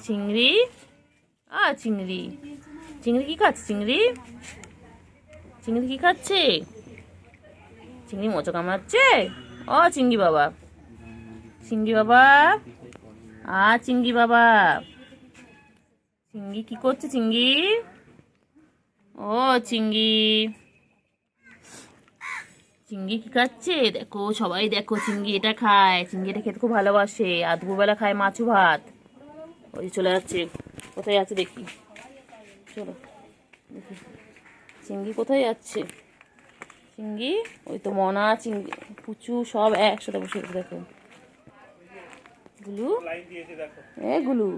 চিংড়ি চিংড়ি চিংড়ি কি খাচ্ছে? চিংড়ি চিংড়ি কি খাচ্ছে? চিংড়ি মোচা কামড়াচ্ছে। চিংড়ি বাবা, চিংড়ি বাবা, চিংড়ি বাবা, চিংড়ি কি করছে? চিংড়ি চিংড়ি চিংড়ি কি খাচ্ছে? দেখো সবাই দেখো, চিংড়ি এটা খায়। চিংড়ি এটা খেতে খুব ভালোবাসে। আর দুপুরবেলা খায় মাছু ভাত। ওই চলে যাচ্ছে, কোথায় যাচ্ছে দেখি, চলো দেখি চিংড়ি কোথায় যাচ্ছে। চিংড়ি ওই তো মনা, চিংড়ি, পুচু সব একসাথে বসে দেখো। গুলু, গুলু,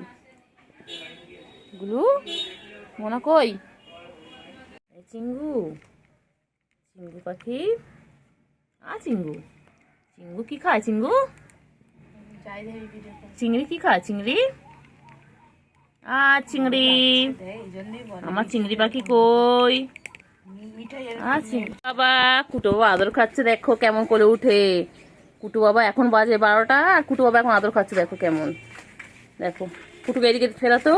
গুলু, মনা কই? চিঙ্গু, চিঙ্গু পাখি, চিঙ্গু, চিঙ্গু কি খায়? চিঙ্গু, চিংড়ি কি খায়? চিংড়ি, চিংড়ি, আমার চিংড়ি পাখি কই? বাবা, কুটু বাবা আদর খাচ্ছে, দেখো কেমন করে উঠে। কুটু বাবা এখন বাজে 12টা, আর কুটু বাবা এখন আদর খাচ্ছে, দেখো কেমন। দেখো কুটুকে এদিকে ফেরাতো।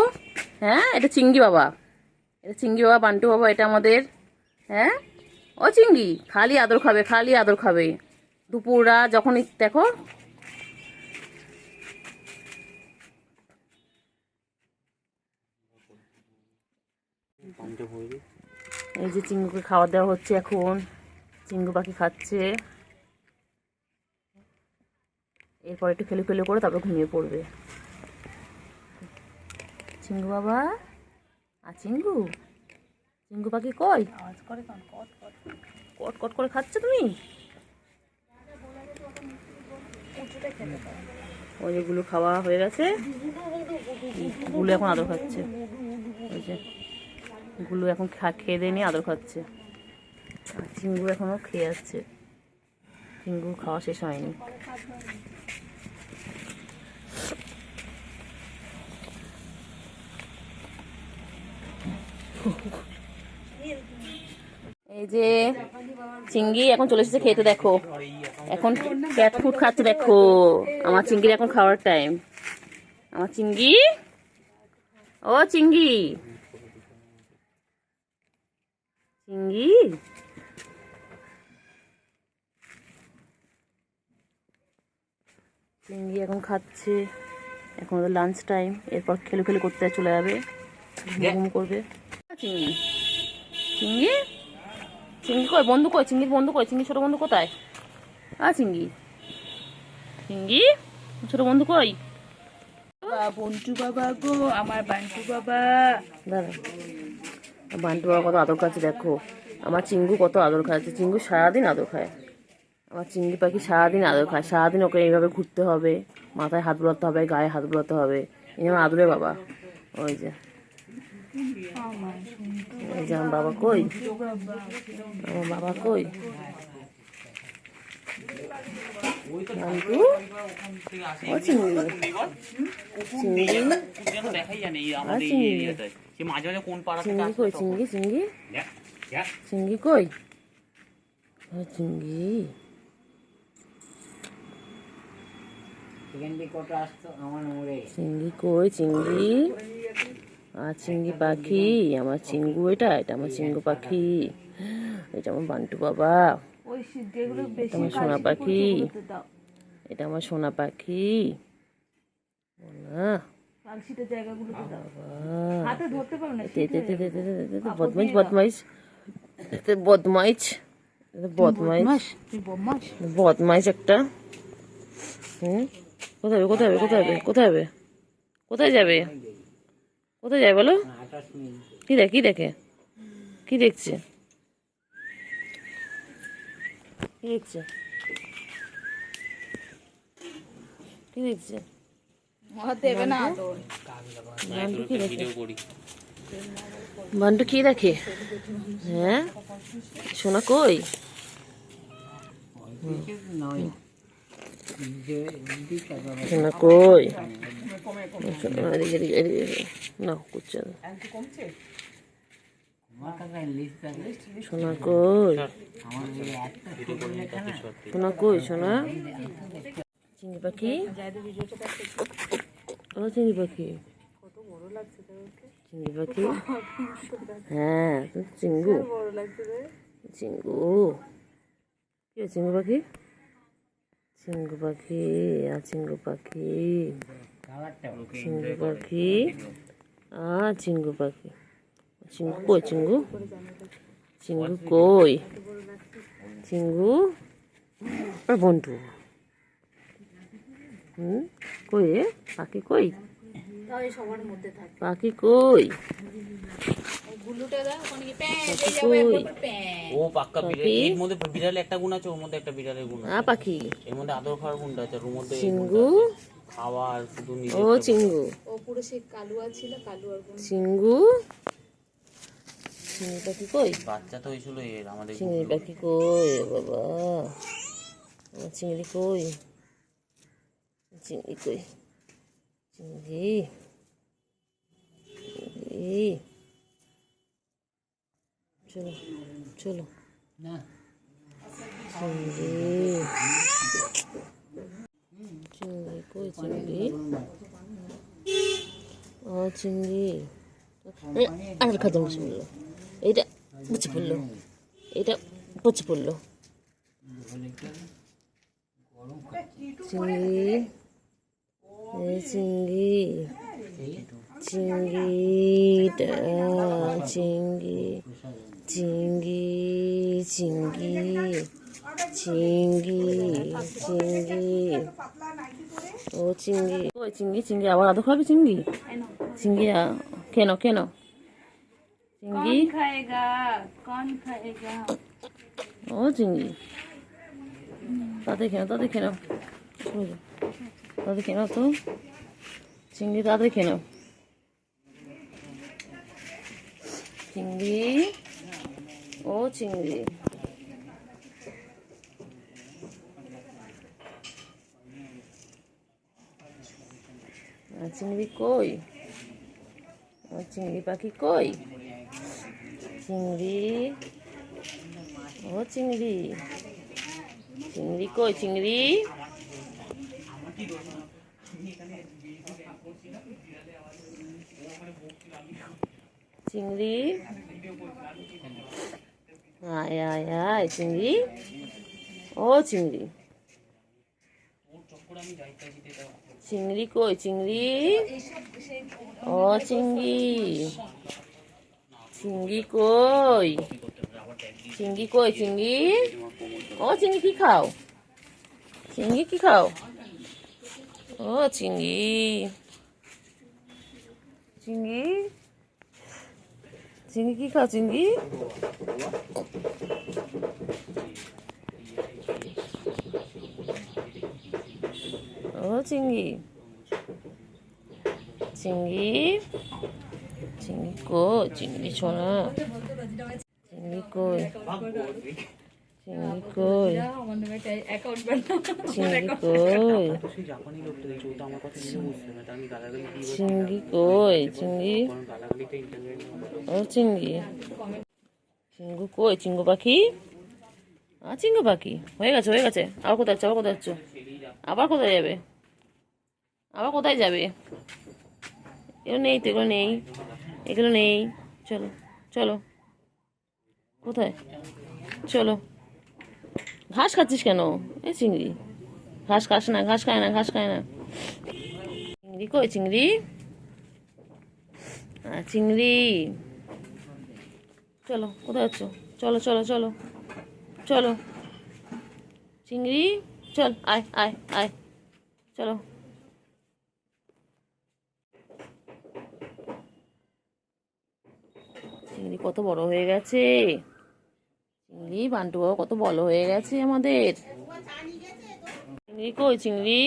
হ্যাঁ, এটা চিংড়ি বাবা, এটা চিংড়ি বাবা, বান্টু বাবা, এটা আমাদের। হ্যাঁ, চিংড়ি খালি আদর খাবে, খালি আদর খাবে। দুপুররা যখন দেখো, এই যে চিংড়িকে খাওয়া দেওয়া হচ্ছে এখন। চিংড়ি পাখি খাচ্ছে, এরপর একটু খেলে খেলে করে তারপর ঘুমিয়ে পড়বে। চিঙ্গু বাবা, চিঙ্গু, চিঙ্গু পাখি কই? কট কট করে খাচ্ছে তুমি? ওই যেগুলো খাওয়া হয়ে গেছে, গুলো এখন আদর খাচ্ছে। ওই যে গুলো এখন খেয়ে দিয়ে নিয়ে আদর খাচ্ছে। আর চিঙ্গু এখনো খেয়ে আসছে, চিঙ্গু খাওয়া শেষ হয়নি। এই যে চিংড়ি এখন চলে এসেছে খেতে, দেখো এখন ক্যাট ফুড খাচ্ছে। দেখো আমার চিংড়ি এখন খাওয়ার টাইম। আমার চিংড়ি, চিংড়ি, চিংড়ি, চিংড়ি এখন খাচ্ছে। এখন ওদের লাঞ্চ টাইম, এরপর খেলে খেলে করতে চলে যাবে, ঘুম করবে। চিংড়ি, চিংড়ি, চিংড়ি কই? বন্ধু কই? চিংড়ির বন্ধু কই? চিংড়ি ছোট বন্ধু কোথায়? চিংড়ি, চিংড়ি ছোট বন্ধু কই? বন্টু বাবা গো, আমার বান্টু বাবা। দাদা, বান্টু বাবা কত আদর খাচ্ছে, দেখো আমার চিঙ্গু কত আদর খাচ্ছে। চিঙ্গু সারাদিন আদর খায়, আমার চিংড়ি পাখি সারাদিন আদর খায়। সারাদিন ওকে এইভাবে ঘুরতে হবে, মাথায় হাত বুলাতে হবে, গায়ে হাত বুলাতে হবে। এই আমার আদরে বাবা। ওই যে, এই যে আমার বাবা কই? আমার বাবা কই? চিংড়ি, চিংড়ি, চিংড়ি কই? চিংড়ি, চিংড়ি, চিংড়ি কই? চিংড়ি, চিংড়ি কই? চিংড়ি, চিংড়ি পাখি, আমার চিঙ্গু, এটা এটা আমার চিঙ্গু পাখি, এটা আমার বান্টু বাবা, এটা আমার সোনা পাখি, এটা আমার সোনা পাখি। বদমাইশ, বদমাইশ, বদমাইশ, বদমাইশ, বদমাইশ একটা। কোথায় হবে? কোথায় হবে? কোথায় হবে? কোথায় হবে? কোথায় যাবে? কোথায় যায় বলো? কি দেখে? কি দেখে? কি দেখছে? কি দেখছে? কি দেখছে? বান্টু কি দেখে? হ্যাঁ, সোনা কই? সোনা কই? না করছে না। সোনা কই? সোনা কই? সোনা চিংড়ি পাখি, ও চিংড়ি পাখি, কত বড় লাগছে তোকে। চিংড়ি পাখি, হ্যাঁ তো চিঙ্গু, বড় লাগছে রে। চিঙ্গু, কি চিঙ্গু পাখি, চিঙ্গু পাখি, আর চিঙ্গু পাখি, চিঙ্গু পাখি, আর চিঙ্গু পাখি, চিঙ্গু কই চিঙ্গু, চিঙ্গু কই, চিঙ্গু আর বন্টু, কই রে পাখি কই, তাই সবার মধ্যে থাকে। পাখি কই, গুলুটা দাও ওখানে কি প্যাঁ পাখি এই যাবে কই, একবার প্যাঁ। ও পাক্কা বিড়াল, এর মধ্যে বিড়ালের একটা গুণ আছে, ওর মধ্যে একটা বিড়ালের গুণ আছে। পাখি, এর মধ্যে আদর খাওয়ার গুণটা আছে, আর ওর মধ্যে এই চিঙ্গু, গুণটা আছে। খাওয়া আর শুধু নিজে ও চিঙ্গু, ও পুরো সেই কালুয়া ছিল, কালুয়ার গুণ। চিঙ্গু, চিংড়ি পাখি কই, বাচ্চা তো হয়েছিল এর আমাদের চিংড়ি পাখি কই বাবা, আমার চিংড়ি কই, চিংড়ি কই, চিংড়ি, চিংড়ি, চলো চলো, চিংড়ি, চিংড়ি কই চিংড়ি, ও চিংড়ি, আর খাদ্য বসে পড়লো, এইটা বসে পড়লো, এইটা বসে পড়লো, চিংড়ি, এই চিংড়ি, চিংড়িটা, চিংড়ি, চিংড়ি, চিংড়ি, চিংড়ি, চিংড়ি, ও চিংড়ি, ওই চিংড়ি, চিংড়ি আবার আদর খাবি চিংড়ি, চিংড়ি কেন কেন, চিংড়ি, कौन खाएगा, कौन खाएगा। ও চিংড়ি, তাদের কেন তাদের কেন, তাদের কেন তো, চিংড়ি তাদের কেন, চিংড়ি, ও চিংড়ি, চিংড়ি কই, ও চিংড়ি পাখি কই, চিংড়ি, ও চিংড়ি, চিংড়ি কই চিংড়ি, চিংড়ি, আয় আয় আয় চিংড়ি, ও চিংড়ি, চিংড়ি কই চিংড়ি, ও চিংড়ি, চিংড়ি কই, চিংড়ি কই চিংড়ি, ও চিংড়ি কি খাও, চিংড়ি কি খাও, ও চিংড়ি, চিংড়ি, চিংড়ি কি খাও চিংড়ি, ও চিংড়ি, চিংড়ি, চিংড়ি কই চিংড়ি ছোনা, চিংড়ি কই, চিংড়ি কই, অ্যাকাউন্ট বানাও। চিংড়ি কই, সেই জাপানি লোকটা দেখছি, ও তো আমার কথা শুনে বুঝতে না, আমি গালাগালি দিয়ে চিংড়ি কই চিংড়ি, গালাগালিটা ইন্টারনেট ও চিংড়ি, চিঙ্গু কই চিঙ্গু পাখি, চিঙ্গু পাখি হয়ে গেছে হয়ে গেছে, আবার কোথায় যাচ্ছে, আবার কোথায় যাচ্ছ, আবার কোথায় যাবে, আবার কোথায় যাবে, এগুলো নেই তো, এগুলো নেই, এগুলো নেই, চলো চলো, কোথায়, চলো, ঘাস খাচ্ছিস কেন, এ চিংড়ি, ঘাস খাস না, ঘাস খায় না, ঘাস খায় না, চিংড়ি কই চিংড়ি, চিংড়ি, চলো কোথায় যাচ্ছ, চলো চলো চলো চলো, চিংড়ি চল, আয় আয় আয়, চলো, চিংড়ি কত বড় হয়ে গেছে, চিংড়ি বান্টু বাবা কত বড় হয়ে গেছে আমাদের, চিংড়ি কই চিংড়ি,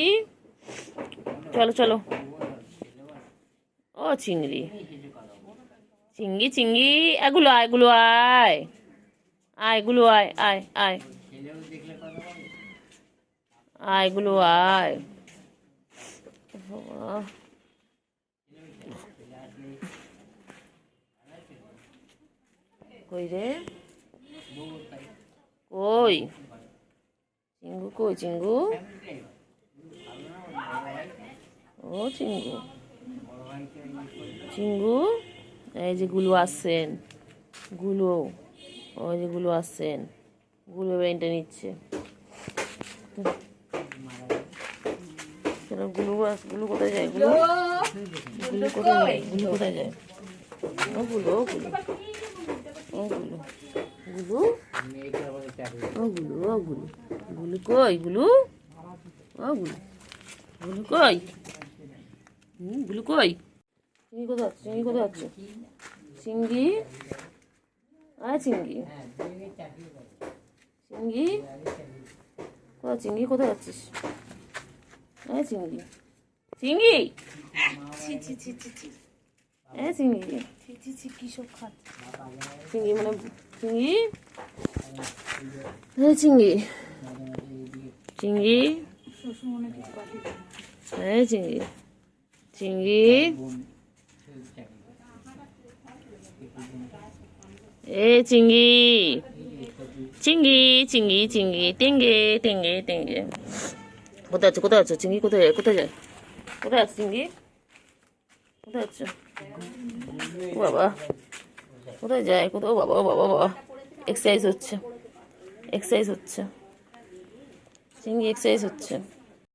চলো চলো, ও চিংড়ি, চিংড়ি চিংড়ি, এগুলো আয়, এগুলো আয়, আয় এগুলো আয়, আয় আয়, আয় এগুলো আয়, কই রে, কই চিঙ্গু কই চিঙ্গু, ও চিঙ্গু, চিঙ্গু, এই যে গুলো আসছেন, গুলো, ওই যে গুলো আসছেন, গুলো বেনটা নিচ্ছে। গুলো গুলো কোথায় যায়? গুলো গুলো কোথায় যায়? গুলো কোথায় যায়? ও গুলো, ও গুলো, ও গুলো, গুলো, ও গুলো, ও গুলো, গুলো কই? গুলো, ও গুলো, গুলো কই? গুলো কই? চিংড়ি কোথায় আছে? চিংড়ি কোথায় আছে? চিংড়ি, আয় চিংড়ি, চিংড়ি কোথায়? চিংড়ি কোথায় আছিস? আয় চিংড়ি, চিংড়ি, ছি ছি ছি ছি ছি আয় চিংড়ি, ছি ছি ছি কি সব খাচ্ছে। চিংড়ি মানে চিংড়ি, হ্যাঁ চিংড়ি, চিংড়ি, শ্বশুর মনে কিছু পাঠিয়ে দেবে। হ্যাঁ চিংড়ি, চিংড়ি, এ চিংড়ি, চিংড়ি, চিংড়ি, চিংড়ি, টেঙ্গে টেঙ্গে টেঙ্গে। কোথায় আছে? কোথায় আছে চিংড়ি? কোথায় যায়? কোথায় যায়? কোথায় আছে চিংড়ি? কোথায় আছে? ও বাবা, কোথায় যায়? কোথাও? বাবা, ও বাবা, বাবা, এক্সারসাইজ হচ্ছে, এক্সারসাইজ হচ্ছে, চিংড়ি এক্সারসাইজ হচ্ছে।